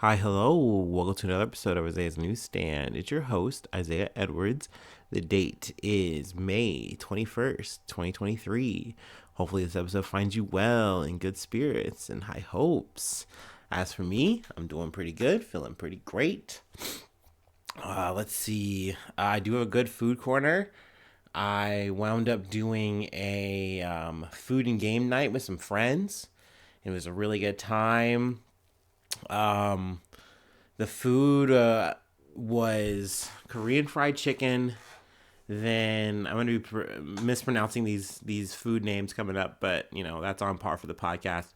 Hi, hello. Welcome to another episode of Isaiah's Newsstand. It's your host, Isaiah Edwards. The date is May 21st, 2023. Hopefully, this episode finds you well, in good spirits, and high hopes. As for me, I'm doing pretty good, feeling pretty great. Let's see. I do have a good food corner. I wound up doing a food and game night with some friends. It was a really good time. Um, The food was Korean fried chicken. Then I'm going to be mispronouncing these food names coming up, but that's on par for the podcast.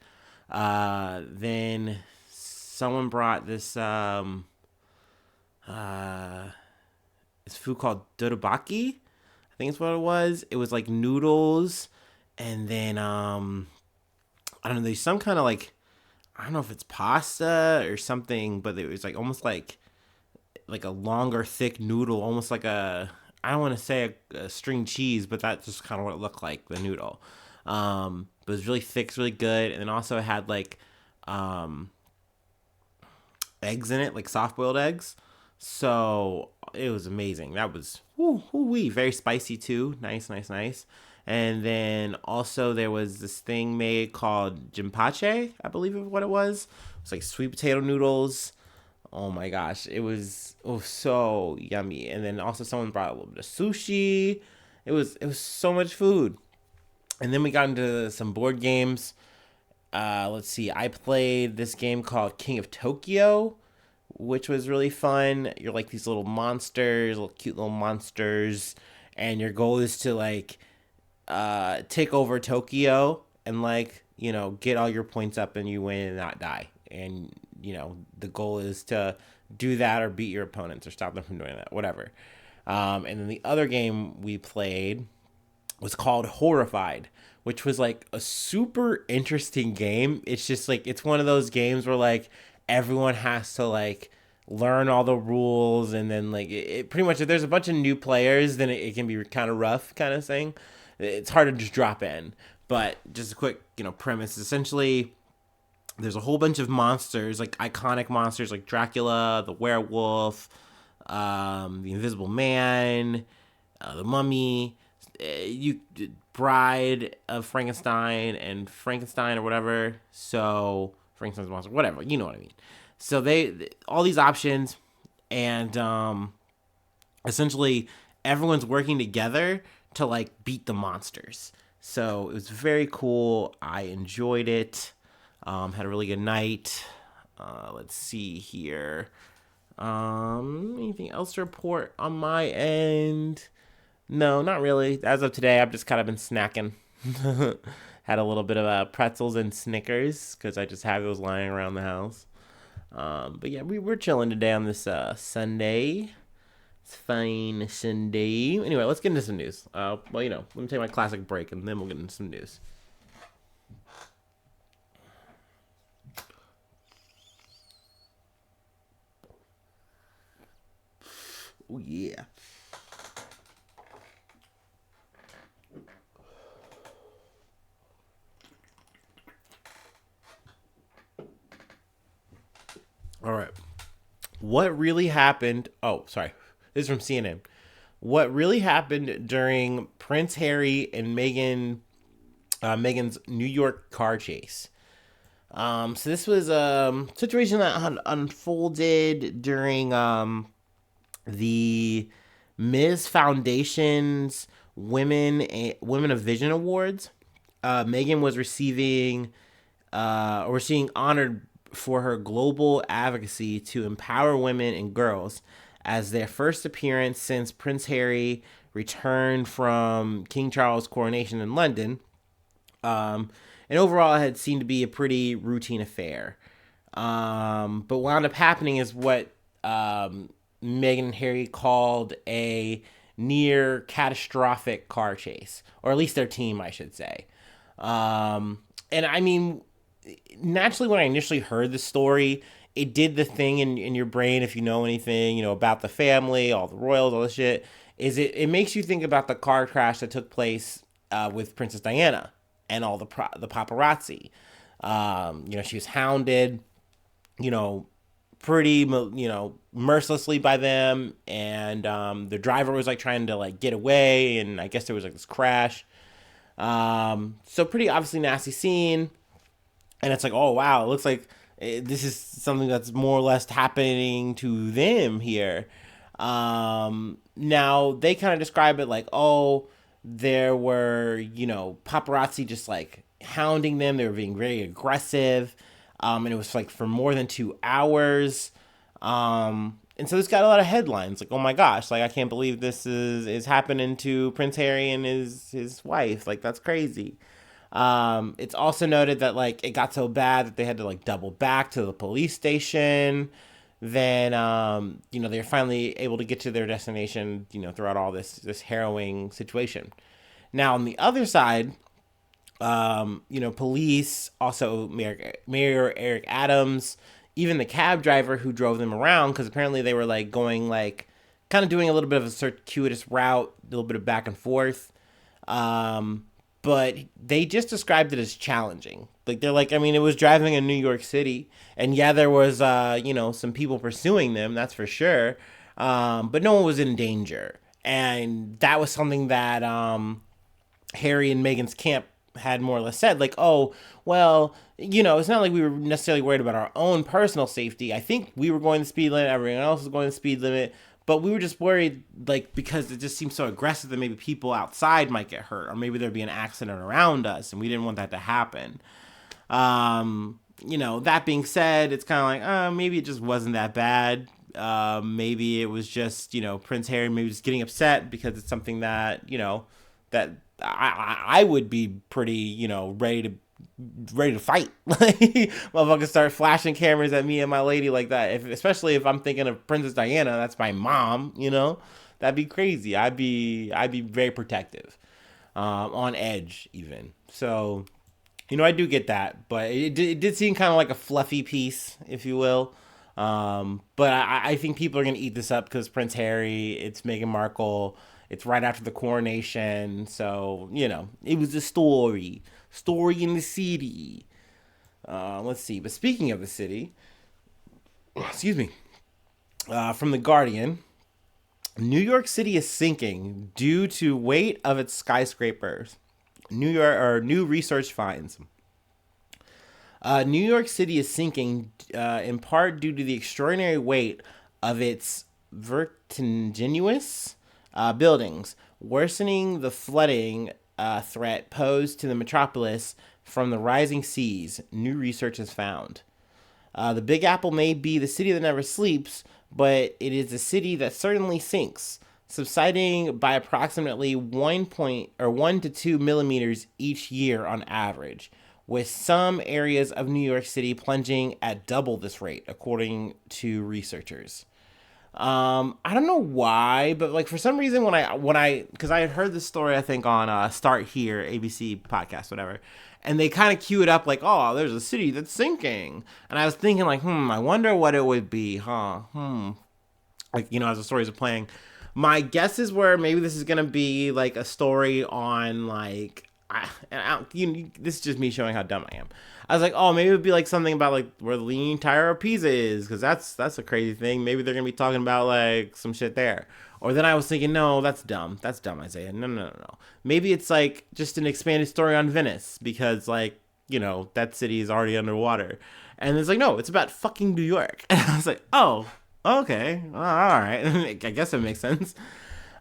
Then someone brought uh, this food called dorobaki. I think it's what it was. It was like noodles, and then I don't know. There's some kind of like, I don't know if it's pasta or something, but it was like almost like a longer, thick noodle, almost like a, I don't want to say a string cheese, but that's just kind of what it looked like, the noodle. But it was really thick, it's really good, and then also it had like um, eggs in it, like soft boiled eggs. So it was amazing. That was wee, very spicy too. Nice, nice, nice. And then also there was this thing made called jimpache, I believe is what it was. It was like sweet potato noodles. Oh my gosh, it was so yummy. And then also someone brought a little bit of sushi. It was so much food. And then we got into some board games. Let's see, I played this game called King of Tokyo, which was really fun. You're like these little monsters, little cute little monsters, and your goal is to like take over Tokyo and like get all your points up and you win and not die. And the goal is to do that or beat your opponents or stop them from doing that, whatever. And then the other game we played was called Horrified, which was like a super interesting game. It's just like it's one of those games where like everyone has to like learn all the rules, and then like it pretty much, if there's a bunch of new players, then it can be kind of rough kind of thing. It's hard to just drop in. But just a quick premise, essentially there's a whole bunch of monsters, like iconic monsters like Dracula, the werewolf, the Invisible Man, the Mummy, you Bride of Frankenstein and Frankenstein or whatever. So Frankenstein's monster, whatever, you know what I mean. So they all these options, and essentially everyone's working together to like beat the monsters. So it was very cool. I enjoyed it. Had a really good night. Let's see here. Anything else to report on my end? No, not really. As of today, I've just kind of been snacking. Had a little bit of pretzels and Snickers because I just have those lying around the house. But yeah, we're chilling today on this Sunday. It's fine Sunday. Anyway, let's get into some news. Well, let me take my classic break and then we'll get into some news. Oh yeah. All right. What really happened? Oh, sorry. This is from CNN. What really happened during Prince Harry and Meghan's New York car chase? So this was a situation that had unfolded during the Ms. Foundation's Women of Vision Awards. Meghan was receiving or receiving honored for her global advocacy to empower women and girls as their first appearance since Prince Harry returned from King Charles' coronation in London. And overall, it had seemed to be a pretty routine affair. But what wound up happening is what Meghan and Harry called a near catastrophic car chase, or at least their team, I should say. And I mean, naturally, when I initially heard the story, it did the thing in your brain, if you know anything, about the family, all the royals, all this shit, is it makes you think about the car crash that took place with Princess Diana and all the paparazzi. She was hounded, you know, pretty, mercilessly by them. And the driver was like trying to like get away, and I guess there was like this crash. So pretty obviously nasty scene. And it's like, oh wow, it looks like this is something that's more or less happening to them here. Now they kind of describe it like, oh, there were, paparazzi just like hounding them. They were being very aggressive. And it was like for more than 2 hours. And so this got a lot of headlines like, oh my gosh, like I can't believe this is happening to Prince Harry and his wife. Like that's crazy. It's also noted that like it got so bad that they had to like double back to the police station. Then they were finally able to get to their destination, throughout all this harrowing situation. Now on the other side, police, also Mayor Eric Adams, even the cab driver who drove them around, because apparently they were like going like kind of doing a little bit of a circuitous route, a little bit of back and forth. But they just described it as challenging. Like they're like, I mean, it was driving in New York City, and yeah, there was some people pursuing them, that's for sure. But no one was in danger, and that was something that Harry and Meghan's camp had more or less said, like, oh, well, it's not like we were necessarily worried about our own personal safety. I think we were going the speed limit, everyone else was going the speed limit, but we were just worried, like, because it just seemed so aggressive that maybe people outside might get hurt, or maybe there'd be an accident around us, and we didn't want that to happen. That being said, it's kind of like, maybe it just wasn't that bad. Maybe it was just, Prince Harry maybe just getting upset because it's something that, that I would be pretty, ready to fight. Like, motherfuckers start flashing cameras at me and my lady like that. Especially if I'm thinking of Princess Diana, that's my mom. That'd be crazy. I'd be very protective, on edge even. So, I do get that, but it did seem kind of like a fluffy piece, if you will. But I think people are gonna eat this up because Prince Harry, it's Meghan Markle. It's right after the coronation, so, it was a story in the city. Let's see. But speaking of the city, excuse me, from The Guardian, New York City is sinking due to weight of its skyscrapers. New research finds. New York City is sinking in part due to the extraordinary weight of its vertiginous buildings, worsening the flooding threat posed to the metropolis from the rising seas, new research has found. The Big Apple may be the city that never sleeps, but it is a city that certainly sinks, subsiding by approximately 1 to 2 millimeters each year on average, with some areas of New York City plunging at double this rate, according to researchers. I don't know why, but like for some reason because I had heard this story, I think on Start Here, ABC podcast, whatever, and they kind of cue it up like, oh, there's a city that's sinking, and I was thinking like, I wonder what it would be, like, as the stories are playing, my guesses were maybe this is gonna be like a story on like, this is just me showing how dumb I am. I was like, oh, maybe it would be like something about like where the Leaning Tower of Pisa is, because that's a crazy thing. Maybe they're gonna be talking about like some shit there. Or then I was thinking, no, that's dumb. That's dumb, Isaiah. No. Maybe it's like just an expanded story on Venice, because like, that city is already underwater. And it's like, no, it's about fucking New York. And I was like, oh, okay, all right. I guess it makes sense.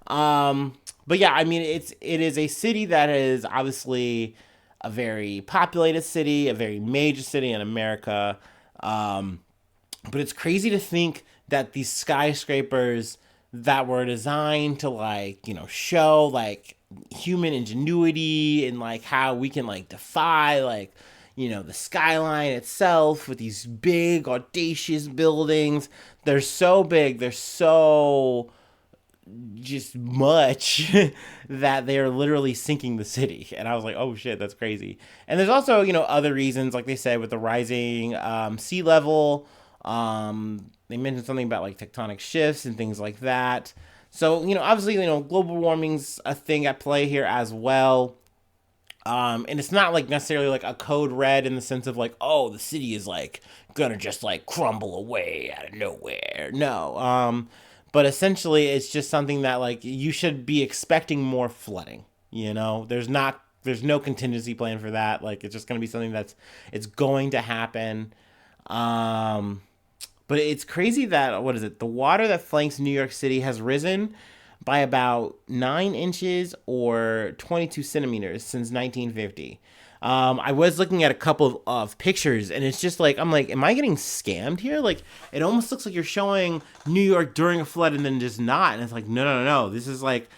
But yeah, I mean, it is a city that is obviously a very populated city, a very major city in America. But it's crazy to think that these skyscrapers that were designed to like, show like human ingenuity and like how we can like defy like, the skyline itself with these big audacious buildings. They're so big. They're so just much that they are literally sinking the city. And I was like, oh shit, that's crazy. And there's also, other reasons, like they said, with the rising sea level. They mentioned something about like tectonic shifts and things like that. So, obviously, global warming's a thing at play here as well. And it's not like necessarily like a code red in the sense of like, oh, the city is like gonna just like crumble away out of nowhere. No. But essentially it's just something that like you should be expecting more flooding. There's no contingency plan for that. Like it's just gonna be something it's going to happen. Um but it's crazy that, what is it? The water that flanks New York City has risen by about 9 inches or 22 centimeters since 1950. I was looking at a couple of pictures, and it's just like, I'm like, am I getting scammed here? Like, it almost looks like you're showing New York during a flood and then just not. And it's like, no, no, no, no. This is like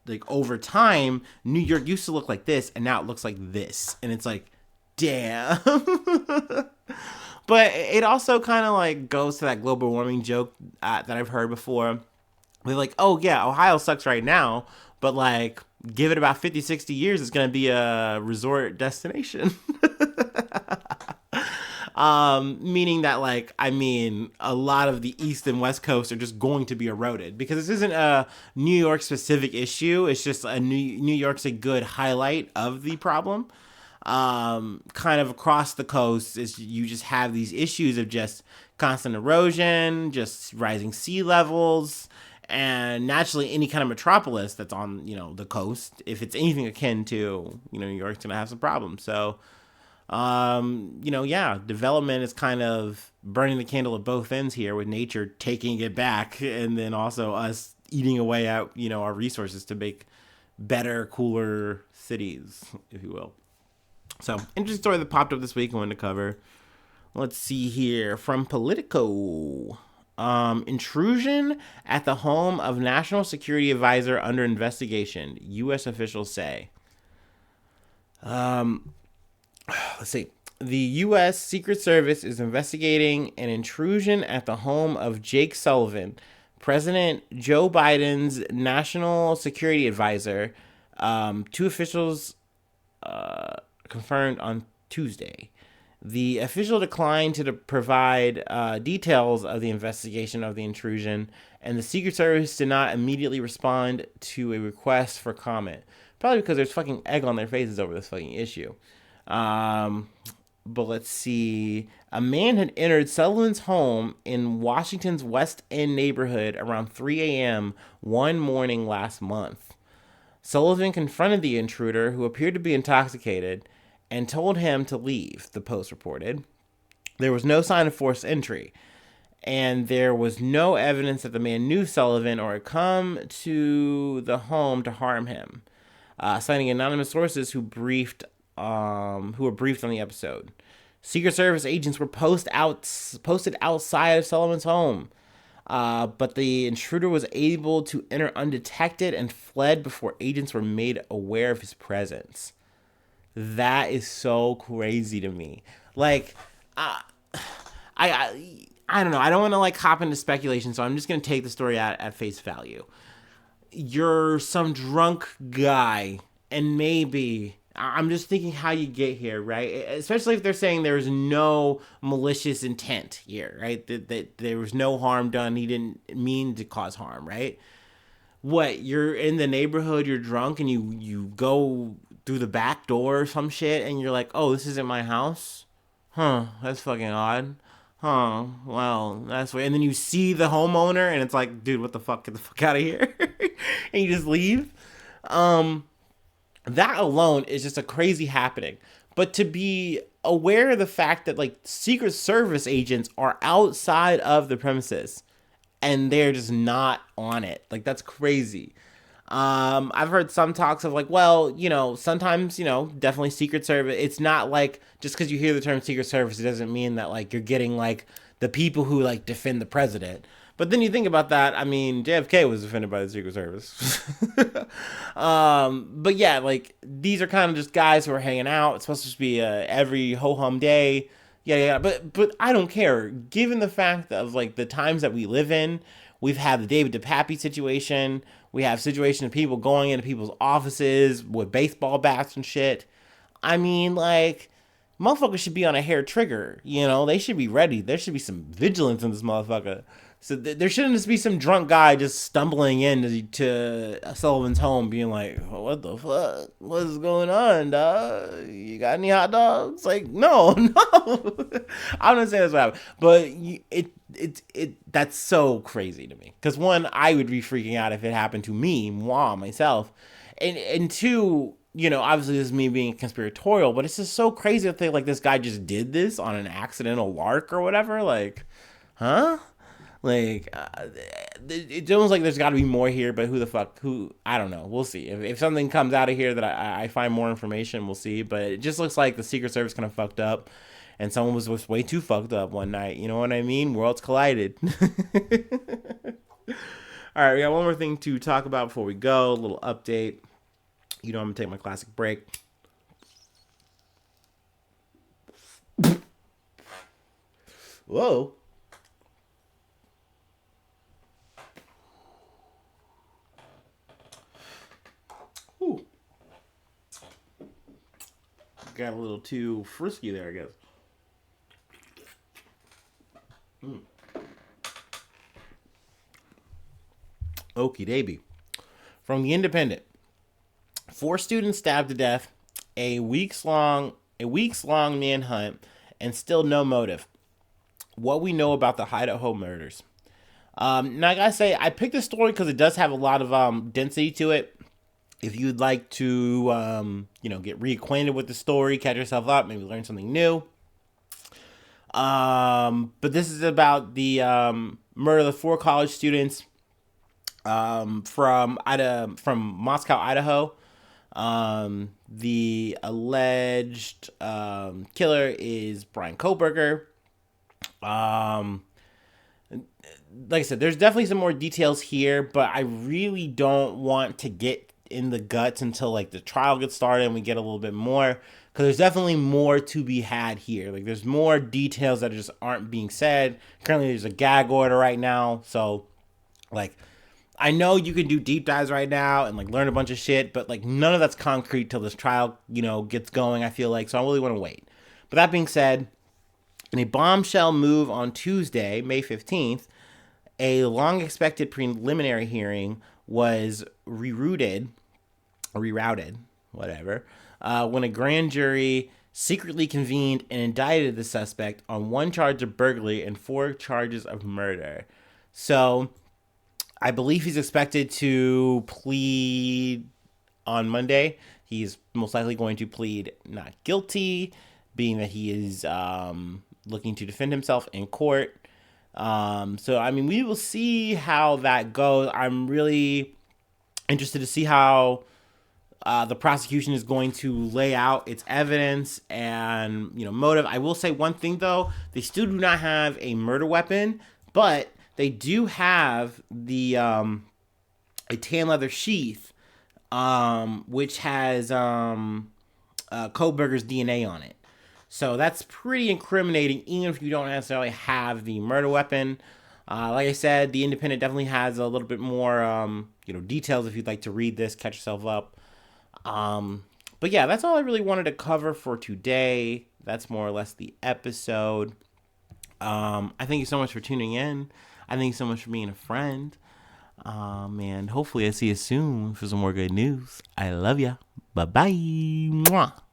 like over time, New York used to look like this, and now it looks like this. And it's like, damn. But it also kind of like goes to that global warming joke that I've heard before. They're like, oh yeah, Ohio sucks right now, but like give it about 50, 60 years, it's going to be a resort destination. Meaning that like, I mean, a lot of the East and West Coast are just going to be eroded because this isn't a New York specific issue. It's just New York's a good highlight of the problem. Kind of across the coast is you just have these issues of just constant erosion, just rising sea levels, and naturally any kind of metropolis that's on, the coast, if it's anything akin to, New York's going to have some problems. So, yeah, development is kind of burning the candle at both ends here with nature taking it back and then also us eating away at, our resources to make better, cooler cities, if you will. So, interesting story that popped up this week I wanted to cover. Let's see here. From Politico. Intrusion at the home of National Security Advisor under investigation, U.S. officials say. Let's see. The U.S. Secret Service is investigating an intrusion at the home of Jake Sullivan, President Joe Biden's National Security Advisor. Two officials confirmed on Tuesday. The official declined to provide details of the investigation of the intrusion, and the Secret Service did not immediately respond to a request for comment. Probably because there's fucking egg on their faces over this fucking issue. But let's see. A man had entered Sullivan's home in Washington's West End neighborhood around 3 a.m. one morning last month. Sullivan confronted the intruder, who appeared to be intoxicated, and told him to leave, the Post reported. There was no sign of forced entry, and there was no evidence that the man knew Sullivan or had come to the home to harm him, citing anonymous sources who were briefed on the episode. Secret Service agents were posted outside of Sullivan's home, but the intruder was able to enter undetected and fled before agents were made aware of his presence. That is so crazy to me. Like, I don't know. I don't want to like hop into speculation, so I'm just gonna take the story at face value. You're some drunk guy, and maybe I'm just thinking how you get here, right? Especially if they're saying there's no malicious intent here, right? That there was no harm done. He didn't mean to cause harm, right? What, you're in the neighborhood, you're drunk, and you go through the back door or some shit, and you're like, oh, this isn't my house? Huh, that's fucking odd. Huh, well, that's weird. And then you see the homeowner, and it's like, dude, what the fuck? Get the fuck out of here. And you just leave. That alone is just a crazy happening. But to be aware of the fact that, like, Secret Service agents are outside of the premises, and they're just not on it. Like, that's crazy. I've heard some talks of like, well, sometimes, definitely Secret Service. It's not like just because you hear the term Secret Service, it doesn't mean that like you're getting like the people who like defend the president. But then you think about that. I mean, JFK was defended by the Secret Service. But yeah, like these are kind of just guys who are hanging out. It's supposed to be every ho-hum day. Yeah. But I don't care. Given the fact of like the times that we live in, we've had the David DePappy situation. We have situations of people going into people's offices with baseball bats and shit. I mean, like, motherfuckers should be on a hair trigger. You know, they should be ready. There should be some vigilance in this motherfucker. So there shouldn't just be some drunk guy just stumbling to Sullivan's home, being like, "What the fuck? What's going on, dog? You got any hot dogs?" Like, no, no. I'm not saying that's what happened, but that's so crazy to me. Because one, I would be freaking out if it happened to me, myself, and two, you know, obviously this is me being conspiratorial, but it's just so crazy to think like this guy just did this on an accidental lark or whatever. Like, huh? Like, it's almost like there's got to be more here, but who the fuck? Who? I don't know. We'll see. If something comes out of here that I find more information, we'll see. But it just looks like the Secret Service kind of fucked up, and someone was way too fucked up one night. You know what I mean? Worlds collided. All right, we got one more thing to talk about before we go. A little update. You know, I'm gonna take my classic break. Whoa. Ooh. Got a little too frisky there, I guess. Okie dokie. From the Independent. 4 students stabbed to death, a weeks long manhunt, and still no motive. What we know about the Idaho murders. Now I gotta say, I picked this story because it does have a lot of density to it. If you'd like to, get reacquainted with the story, catch yourself up, maybe learn something new. But this is about the murder of the 4 college students from Moscow, Idaho. The alleged killer is Brian Kohberger. Like I said, there's definitely some more details here, but I really don't want to get in the guts until like the trial gets started and we get a little bit more, because there's definitely more to be had here. Like there's more details that just aren't being said. Currently there's a gag order right now, so like I know you can do deep dives right now and like learn a bunch of shit, but like none of that's concrete till this trial, gets going, I feel like. So I really want to wait. But that being said, in a bombshell move on Tuesday, May 15th, a long expected preliminary hearing was rerouted, whatever, when a grand jury secretly convened and indicted the suspect on 1 charge of burglary and 4 charges of murder. So I believe he's expected to plead on Monday. He's most likely going to plead not guilty, being that he is looking to defend himself in court. So, I mean, we will see how that goes. I'm really interested to see how the prosecution is going to lay out its evidence and, motive. I will say one thing, though. They still do not have a murder weapon, but they do have the a tan leather sheath, which has Kohberger's DNA on it. So that's pretty incriminating, even if you don't necessarily have the murder weapon. Like I said, the Independent definitely has a little bit more, details if you'd like to read this, catch yourself up. But yeah, that's all I really wanted to cover for today. That's more or less the episode. I thank you so much for tuning in. I thank you so much for being a friend. And hopefully I see you soon for some more good news. I love ya. Bye-bye. Mwah.